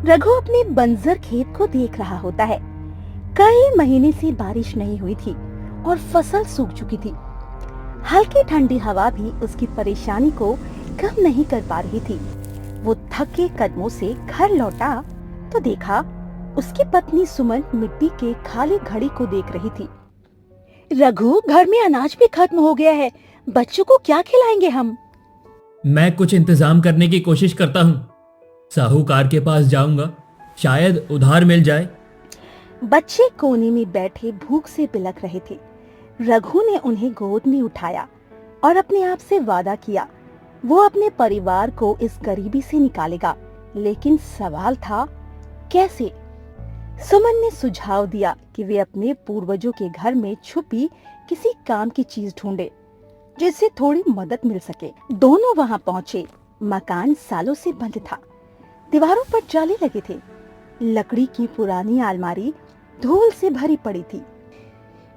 रघु अपने बंजर खेत को देख रहा होता है। कई महीने से बारिश नहीं हुई थी और फसल सूख चुकी थी। हल्की ठंडी हवा भी उसकी परेशानी को कम नहीं कर पा रही थी। वो थके कदमों से घर लौटा तो देखा उसकी पत्नी सुमन मिट्टी के खाली घड़ी को देख रही थी। रघु, घर में अनाज भी खत्म हो गया है, बच्चों को क्या खिलाएंगे हम? मैं कुछ इंतजाम करने की कोशिश करता हूँ। साहूकार के पास जाऊंगा, शायद उधार मिल जाए। बच्चे कोने में बैठे भूख से बिलख रहे थे। रघु ने उन्हें गोद में उठाया और अपने आप से वादा किया वो अपने परिवार को इस गरीबी से निकालेगा। लेकिन सवाल था, कैसे? सुमन ने सुझाव दिया कि वे अपने पूर्वजों के घर में छुपी किसी काम की चीज ढूंढे जिससे थोड़ी मदद मिल सके। दोनों वहां पहुंचे। मकान सालों से बंद था। दीवारों पर जाले लगे थे। लकड़ी की पुरानी अलमारी धूल से भरी पड़ी थी।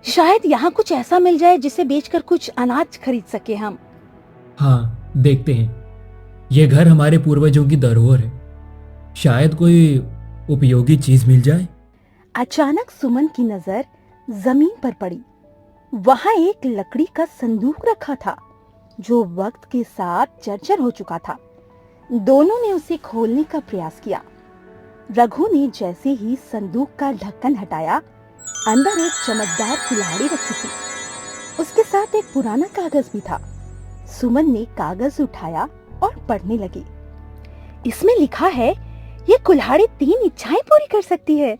शायद यहाँ कुछ ऐसा मिल जाए जिसे बेचकर कुछ अनाज खरीद सके हम। हाँ, देखते हैं। ये घर हमारे पूर्वजों की धरोहर है, शायद कोई उपयोगी चीज मिल जाए। अचानक सुमन की नजर जमीन पर पड़ी। वहां एक लकड़ी का संदूक रखा था जो वक्त के साथ जर्जर हो चुका था। दोनों ने उसे खोलने का प्रयास किया। रघु ने जैसे ही संदूक का ढक्कन हटाया, अंदर एक चमकदार कुल्हाड़ी रखी थी। उसके साथ एक पुराना कागज भी था। सुमन ने कागज उठाया और पढ़ने लगी। इसमें लिखा है, ये कुल्हाड़ी 3 इच्छाएं पूरी कर सकती है।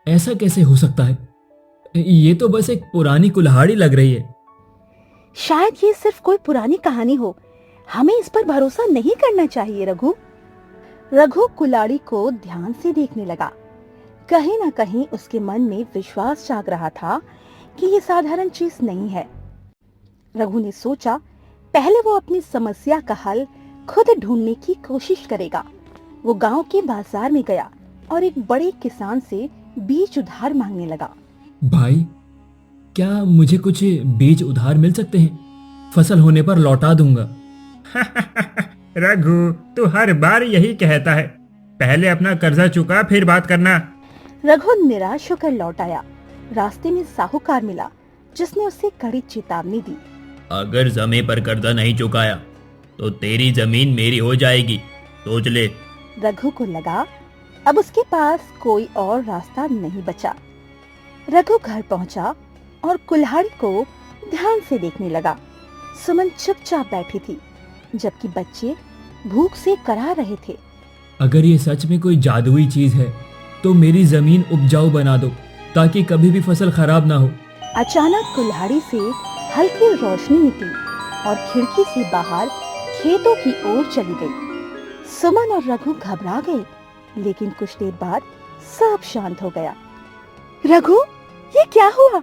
ऐसा कैसे हो सकता है? ये तो बस एक पुरानी कुल्हाड़ी लग रही है। शायद ये सिर्फ कोई पुरानी कहानी हो। हमें इस पर भरोसा नहीं करना चाहिए। रघु कुल्हाड़ी को ध्यान से देखने लगा। कहीं न कहीं उसके मन में विश्वास जाग रहा था कि ये साधारण चीज नहीं है। रघु ने सोचा, पहले वो अपनी समस्या का हल खुद ढूंढने की कोशिश करेगा। वो गांव के बाजार में गया और एक बड़े किसान से बीज उधार मांगने लगा। भाई, क्या मुझे कुछ बीज उधार मिल सकते हैं? फसल होने पर लौटा दूंगा। रघु, तू हर बार यही कहता है, पहले अपना कर्जा चुका फिर बात करना। रघु निराश होकर लौट आया। रास्ते में साहूकार मिला जिसने उसे कड़ी चेतावनी दी। अगर समय पर कर्जा नहीं चुकाया तो तेरी जमीन मेरी हो जाएगी, सोच ले। रघु को लगा अब उसके पास कोई और रास्ता नहीं बचा। रघु घर पहुंचा और कुल्हाड़ी को ध्यान से देखने लगा। सुमन चुपचाप बैठी थी जबकि बच्चे भूख से कराह रहे थे। अगर ये सच में कोई जादुई चीज है तो मेरी जमीन उपजाऊ बना दो ताकि कभी भी फसल खराब ना हो। अचानक कुल्हाड़ी से हल्की रोशनी निकली और खिड़की से बाहर खेतों की ओर चली गई। सुमन और रघु घबरा गए, लेकिन कुछ देर बाद सब शांत हो गया। रघु, ये क्या हुआ?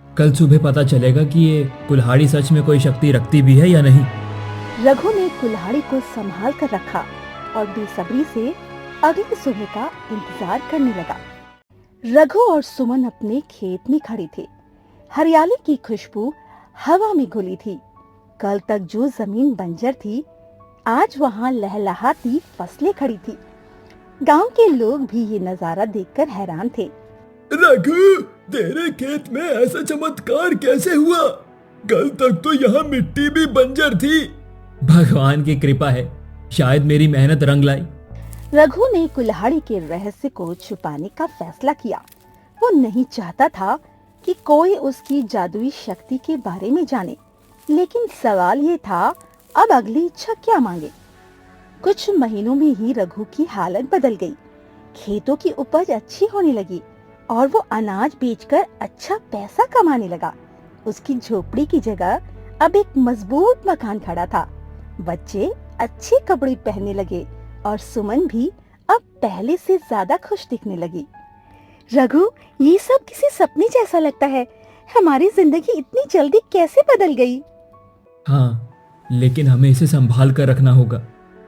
कल सुबह पता चलेगा कि ये कुल्हाड़ी सच में कोई शक्ति रखती भी है या नहीं। रघु ने कुल्हाड़ी को संभाल कर रखा और बेसब्री से अगली सुबह का इंतजार करने लगा। रघु और सुमन अपने खेत में खड़े थे। हरियाली की खुशबू हवा में घुली थी। कल तक जो जमीन बंजर थी, आज वहाँ लहलहाती फसलें खड़ी थी। गांव के लोग भी ये नजारा देखकर हैरान थे। रघु, तेरे खेत में ऐसा चमत्कार कैसे हुआ? कल तक तो यहाँ मिट्टी भी बंजर थी। भगवान की कृपा है, शायद मेरी मेहनत रंग लाई। रघु ने कुल्हाड़ी के रहस्य को छुपाने का फैसला किया। वो नहीं चाहता था कि कोई उसकी जादुई शक्ति के बारे में जाने, लेकिन सवाल ये था, अब अगली इच्छा क्या मांगे? कुछ महीनों में ही रघु की हालत बदल गई। खेतों की उपज अच्छी होने लगी और वो अनाज बेचकर अच्छा पैसा कमाने लगा। उसकी झोपड़ी की जगह अब एक मजबूत मकान खड़ा था। बच्चे अच्छे कपड़े पहनने लगे और सुमन भी अब पहले से ज्यादा खुश दिखने लगी। रघु, ये सब किसी सपने जैसा लगता है। हमारी जिंदगी इतनी जल्दी कैसे बदल गई? हाँ, लेकिन हमें इसे संभाल कर रखना होगा।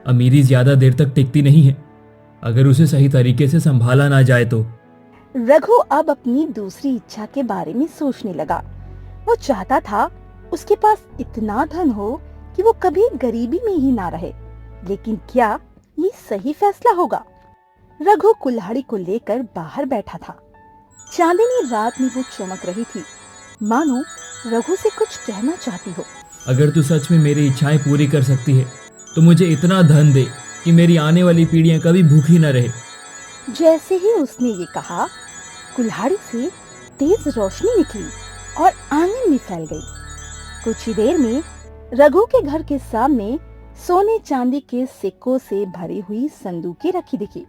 अमीरी ज्यादा देर तक टिकती नहीं है, अगर उसे सही तरीके से संभाला ना जाए तो। रघु अब अपनी दूसरी इच्छा के बारे में सोचने लगा। वो चाहता था उसके पास इतना धन हो कि वो कभी गरीबी में ही ना रहे। लेकिन क्या ये सही फैसला होगा? रघु कुल्हाड़ी को लेकर बाहर बैठा था। चांदनी रात में वो चमक रही थी, मानो रघु से कुछ कहना चाहती हो। अगर तू सच में मेरी इच्छाएं पूरी कर सकती है तो मुझे इतना धन दे कि मेरी आने वाली पीढ़ियां कभी भूखी न रहे। जैसे ही उसने ये कहा, कुल्हाड़ी से तेज रोशनी निकली और आंगन में फैल गई। कुछ ही देर में रघु के घर के सामने सोने चांदी के सिक्कों से भरी हुई संदूकें रखी दिखी।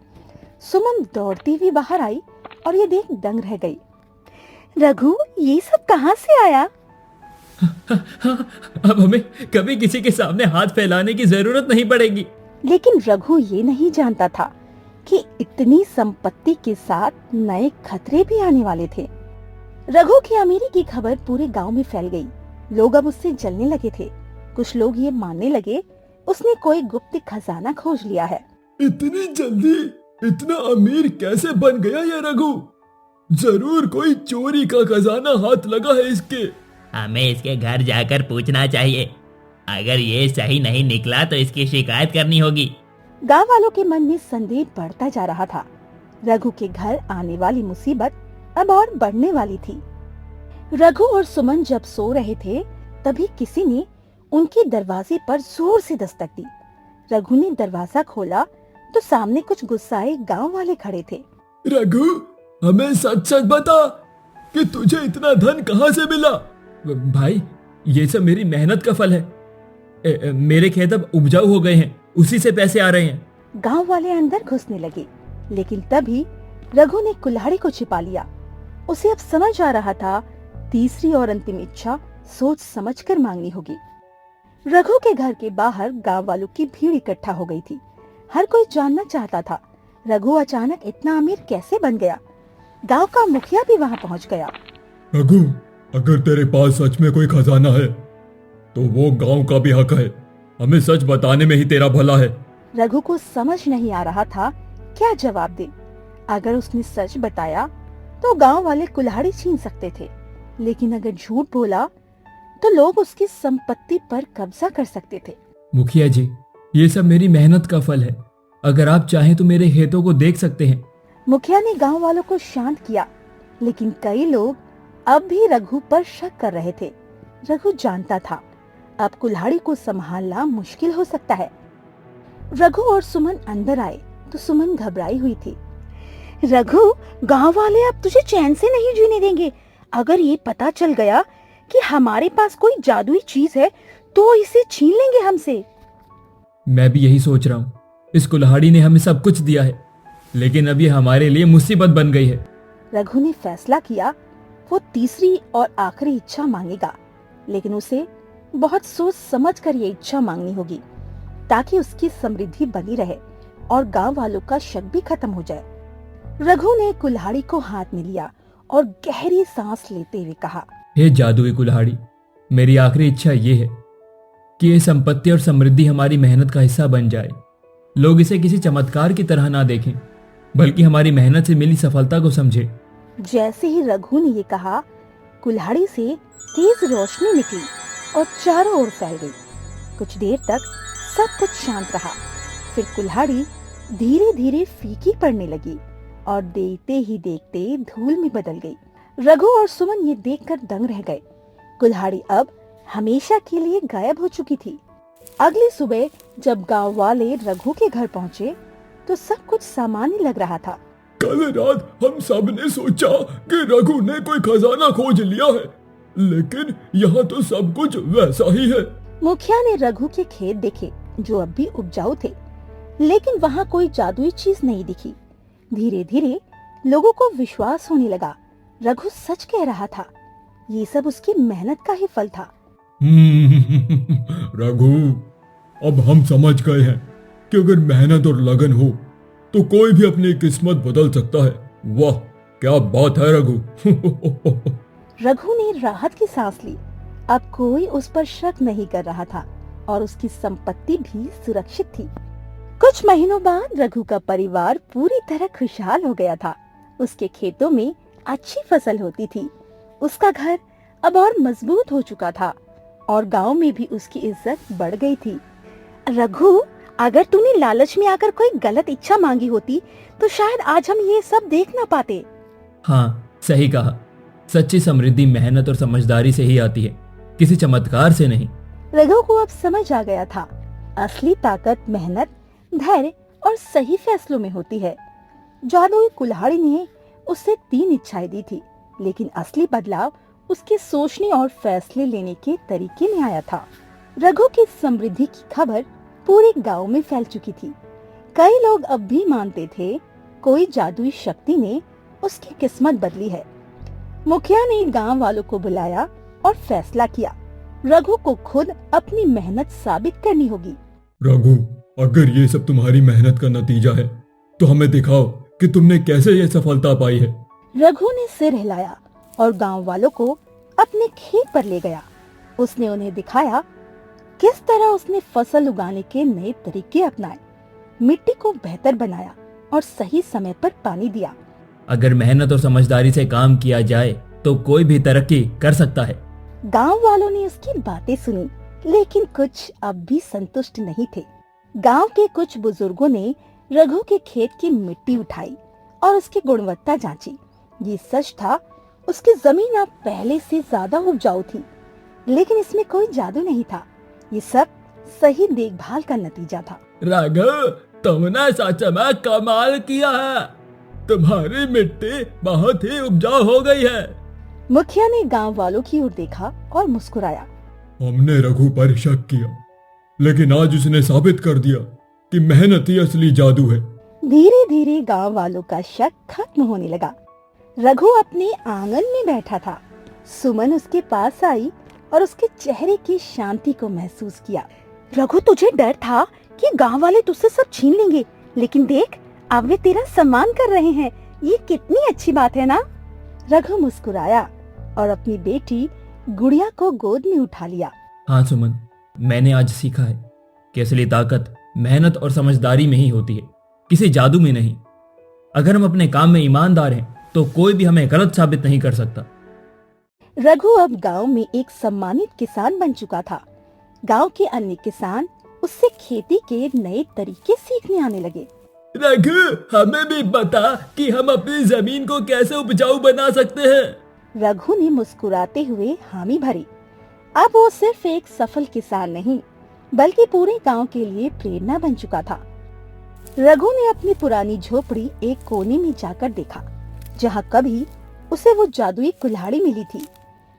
सुमन दौड़ती हुई बाहर आई और ये देख दंग रह गई। रघु, ये सब कहाँ से आया? अब हमें कभी किसी के सामने हाथ फैलाने की जरूरत नहीं पड़ेगी। लेकिन रघु ये नहीं जानता था कि इतनी संपत्ति के साथ नए खतरे भी आने वाले थे। रघु की अमीरी की खबर पूरे गांव में फैल गई। लोग अब उससे जलने लगे थे। कुछ लोग ये मानने लगे उसने कोई गुप्त खजाना खोज लिया है। इतनी जल्दी इतना अमीर कैसे बन गया ये रघु? जरूर कोई चोरी का खजाना हाथ लगा है इसके। हमें इसके घर जाकर पूछना चाहिए। अगर ये सही नहीं निकला तो इसकी शिकायत करनी होगी। गांव वालों के मन में संदेह बढ़ता जा रहा था। रघु के घर आने वाली मुसीबत अब और बढ़ने वाली थी। रघु और सुमन जब सो रहे थे, तभी किसी ने उनके दरवाजे पर जोर से दस्तक दी। रघु ने दरवाजा खोला तो सामने कुछ गुस्साए गांव वाले खड़े थे। रघु, हमें सच सच बता कि तुझे इतना धन कहाँ से मिला? भाई, ये सब मेरी मेहनत का फल है। मेरे खेत अब उपजाऊ हो गए हैं, उसी से पैसे आ रहे हैं। गांव वाले अंदर घुसने लगे, लेकिन तभी रघु ने कुल्हाड़ी को छिपा लिया। उसे अब समझ आ रहा था तीसरी और अंतिम इच्छा सोच समझकर मांगनी होगी। रघु के घर के बाहर गांव वालों की भीड़ इकट्ठा हो गई थी। हर कोई जानना चाहता था रघु अचानक इतना अमीर कैसे बन गया। गांव का मुखिया भी वहां पहुंच गया। रघु, अगर तेरे पास सच में कोई खजाना है तो वो गांव का भी हक है। हमें सच बताने में ही तेरा भला है। रघु को समझ नहीं आ रहा था क्या जवाब दे। अगर उसने सच बताया तो गांव वाले कुल्हाड़ी छीन सकते थे, लेकिन अगर झूठ बोला तो लोग उसकी संपत्ति पर कब्जा कर सकते थे। मुखिया जी, ये सब मेरी मेहनत का फल है। अगर आप चाहें तो मेरे खेतों को देख सकते हैं। मुखिया ने गांव वालों को शांत किया, लेकिन कई लोग अब भी रघु पर शक कर रहे थे। रघु जानता था अब कुल्हाड़ी को संभालना मुश्किल हो सकता है। रघु और सुमन अंदर आए तो सुमन घबराई हुई थी। रघु, गांव वाले अब तुझे चैन से नहीं जीने देंगे। अगर ये पता चल गया कि हमारे पास कोई जादुई चीज है तो इसे छीन लेंगे हमसे। मैं भी यही सोच रहा हूँ। इस कुल्हाड़ी ने हमें सब कुछ दिया है, लेकिन अब ये हमारे लिए मुसीबत बन गई है। रघु ने फैसला किया वो तीसरी और आखिरी इच्छा मांगेगा, लेकिन उसे बहुत सोच समझकर ये इच्छा मांगनी होगी ताकि उसकी समृद्धि बनी रहे और गांव वालों का शक भी खत्म हो जाए। रघु ने कुल्हाड़ी को हाथ में लिया और गहरी सांस लेते हुए कहा, हे जादुई कुल्हाड़ी, मेरी आखिरी इच्छा ये है कि ये संपत्ति और समृद्धि हमारी मेहनत का हिस्सा बन जाए। लोग इसे किसी चमत्कार की तरह ना देखें, बल्कि हमारी मेहनत से मिली सफलता को समझे। जैसे ही रघु ने ये कहा, कुल्हाड़ी से तेज रोशनी निकली और चारों ओर फैल गई। कुछ देर तक सब कुछ शांत रहा। फिर कुल्हाड़ी धीरे धीरे फीकी पड़ने लगी और देखते ही देखते धूल में बदल गई। रघु और सुमन ये देखकर दंग रह गए। कुल्हाड़ी अब हमेशा के लिए गायब हो चुकी थी। अगली सुबह जब गांव वाले रघु के घर पहुंचे तो सब कुछ सामान्य लग रहा था। कल रात हम सब ने सोचा कि रघु ने कोई खजाना खोज लिया है, लेकिन यहाँ तो सब कुछ वैसा ही है। मुखिया ने रघु के खेत देखे जो अब भी उपजाऊ थे, लेकिन वहाँ कोई जादुई चीज नहीं दिखी। धीरे धीरे लोगों को विश्वास होने लगा रघु सच कह रहा था। ये सब उसकी मेहनत का ही फल था। रघु, अब हम समझ गए हैं कि अगर मेहनत और लगन हो तो कोई भी अपनी किस्मत बदल सकता है। वाह, क्या बात है रघु। रघु ने राहत की सांस ली। अब कोई उस पर शक नहीं कर रहा था और उसकी संपत्ति भी सुरक्षित थी। कुछ महीनों बाद रघु का परिवार पूरी तरह खुशहाल हो गया था। उसके खेतों में अच्छी फसल होती थी। उसका घर अब और मजबूत हो चुका था और गांव में भी उसकी इज्जत बढ़ गई थी। रघु, अगर तूने लालच में आकर कोई गलत इच्छा मांगी होती तो शायद आज हम ये सब देख ना पाते। हाँ, सही कहा। सच्ची समृद्धि मेहनत और समझदारी से ही आती है, किसी चमत्कार से नहीं। रघु को अब समझ आ गया था, असली ताकत मेहनत, धैर्य और सही फैसलों में होती है। जादुई कुल्हाड़ी ने उसे 3 इच्छाएं दी थी, लेकिन असली बदलाव उसके सोचने और फैसले लेने के तरीके में आया था। रघु की समृद्धि की खबर पूरे गांव में फैल चुकी थी। कई लोग अब भी मानते थे कोई जादुई शक्ति ने उसकी किस्मत बदली है। मुखिया ने गांव वालों को बुलाया और फैसला किया, रघु को खुद अपनी मेहनत साबित करनी होगी। रघु, अगर ये सब तुम्हारी मेहनत का नतीजा है तो हमें दिखाओ कि तुमने कैसे ये सफलता पाई है। रघु ने सिर हिलाया और गांव वालों को अपने खेत पर ले गया। उसने उन्हें दिखाया किस तरह उसने फसल उगाने के नए तरीके अपनाए, मिट्टी को बेहतर बनाया और सही समय पर पानी दिया। अगर मेहनत और समझदारी से काम किया जाए तो कोई भी तरक्की कर सकता है। गांव वालों ने उसकी बातें सुनी, लेकिन कुछ अब भी संतुष्ट नहीं थे। गांव के कुछ बुजुर्गों ने रघु के खेत की मिट्टी उठाई और उसकी गुणवत्ता जांची। ये सच था, उसकी जमीन अब पहले से ज्यादा उपजाऊ थी, लेकिन इसमें कोई जादू नहीं था। ये सब सही देखभाल का नतीजा था। रघु, तुमने सच में कमाल किया है। तुम्हारी मिट्टी बहुत ही उपजाऊ हो गई है। मुखिया ने गांव वालों की ओर देखा और मुस्कुराया। हमने रघु पर शक किया, लेकिन आज उसने साबित कर दिया कि मेहनत ही असली जादू है। धीरे धीरे गांव वालों का शक खत्म होने लगा। रघु अपने आंगन में बैठा था। सुमन उसके पास आई और उसके चेहरे की शांति को महसूस किया। रघु, तुझे डर था कि गांव वाले तुझसे सब छीन लेंगे, लेकिन देख, अब वे तेरा सम्मान कर रहे हैं। ये कितनी अच्छी बात है ना? रघु मुस्कुराया और अपनी बेटी गुड़िया को गोद में उठा लिया। हाँ सुमन, मैंने आज सीखा है कि असली ताकत मेहनत और समझदारी में ही होती है, किसी जादू में नहीं। अगर हम अपने काम में ईमानदार हैं तो कोई भी हमें गलत साबित नहीं कर सकता। रघु अब गांव में एक सम्मानित किसान बन चुका था। गांव के अन्य किसान उससे खेती के नए तरीके सीखने आने लगे। रघु, हमें भी बता कि हम अपनी जमीन को कैसे उपजाऊ बना सकते हैं। रघु ने मुस्कुराते हुए हामी भरी। अब वो सिर्फ एक सफल किसान नहीं, बल्कि पूरे गांव के लिए प्रेरणा बन चुका था। रघु ने अपनी पुरानी झोपड़ी एक कोने में जाकर देखा, जहां कभी उसे वो जादुई कुल्हाड़ी मिली थी।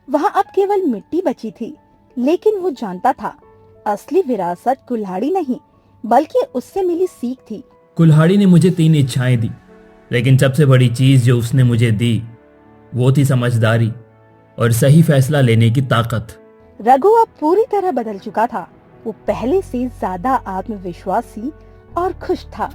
वहां अब केवल मिट्टी बची थी, लेकिन वो जानता था असली विरासत कुल्हाड़ी नहीं, बल्कि उससे मिली सीख थी। कुल्हाड़ी ने मुझे 3 इच्छाएं दी, लेकिन सबसे बड़ी चीज जो उसने मुझे दी वो थी समझदारी और सही फैसला लेने की ताकत। रघु अब पूरी तरह बदल चुका था। वो पहले से ज्यादा आत्मविश्वासी और खुश था।